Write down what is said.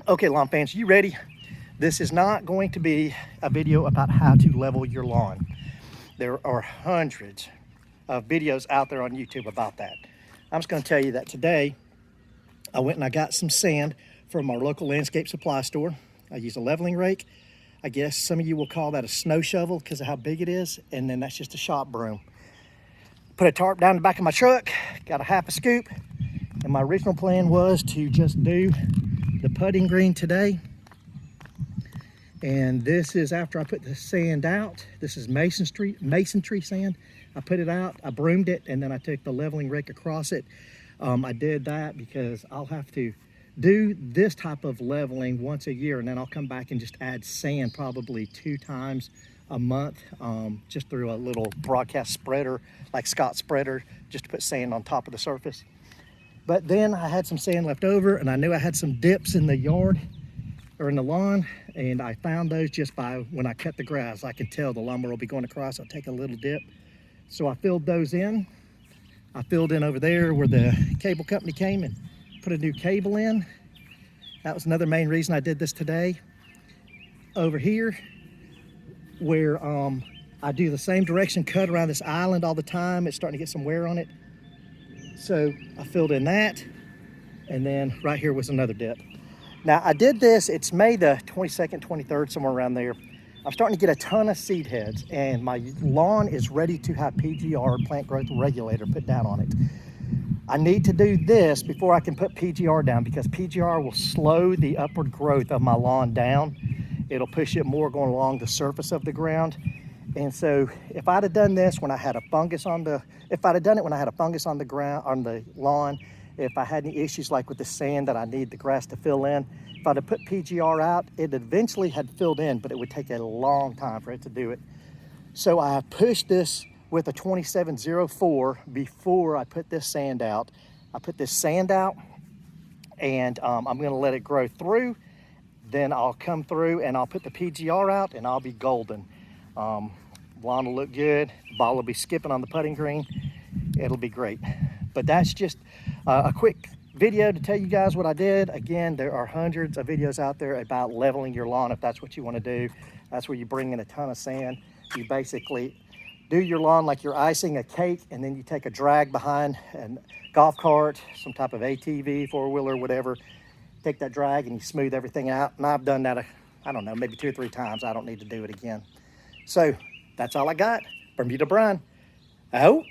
Okay, lawn fans, you ready? This is not going to be a video about how to level your lawn. There are hundreds of videos out there on YouTube about that. I'm just going to tell you that today I went and I got some sand from our local landscape supply store. I used a leveling rake. I guess some of you will call that a snow shovel because of how big it is, and then that's just a shop broom. Put a tarp down the back of my truck, got a half a scoop, and my original plan was to just do the putting green today. And this is after I put the sand out. This is masonry sand. I put it out, I broomed it, and then I took the leveling rake across it. I did that because I'll have to do this type of leveling once a year, and then I'll come back and just add sand probably 2 times a month, just through a little broadcast spreader like Scott spreader, just to put sand on top of the surface. But then I had some sand left over, and I knew I had some dips in the yard or in the lawn, and I found those just by when I cut the grass. I could tell the lawnmower will be going across. I'll take a little dip. So I filled those in. I filled in over there where the cable company came and put a new cable in. That was another main reason I did this today. Over here, where I do the same direction cut around this island all the time, it's starting to get some wear on it. So I filled in that, and then right here was another dip. Now I did this, it's May the 22nd, 23rd, somewhere around there. I'm starting to get a ton of seed heads, and my lawn is ready to have PGR, plant growth regulator, put down on it. I need to do this before I can put PGR down, because PGR will slow the upward growth of my lawn down. It'll push it more going along the surface of the ground. And so if I'd have done this when I had a fungus on the, if I'd have done it when I had a fungus on the ground, on the lawn, if I had any issues like with the sand that I need the grass to fill in, if I'd have put PGR out, it eventually had filled in, but it would take a long time for it to do it. So I pushed this with a 2704 before I put this sand out. I put this sand out, and I'm gonna let it grow through. Then I'll come through and I'll put the PGR out, and I'll be golden. Lawn will look good, the ball will be skipping on the putting green. It'll be great. But that's just a quick video to tell you guys what I did. Again, there are hundreds of videos out there about leveling your lawn if that's what you want to do. That's where you bring in a ton of sand. You basically do your lawn like you're icing a cake, and then you take a drag behind a golf cart, some type of ATV, four-wheeler, whatever. Take that drag and you smooth everything out. And I've done that, I don't know, maybe 2 or 3 times. I don't need to do it again. So that's all I got. Bermuda Brian. Oh.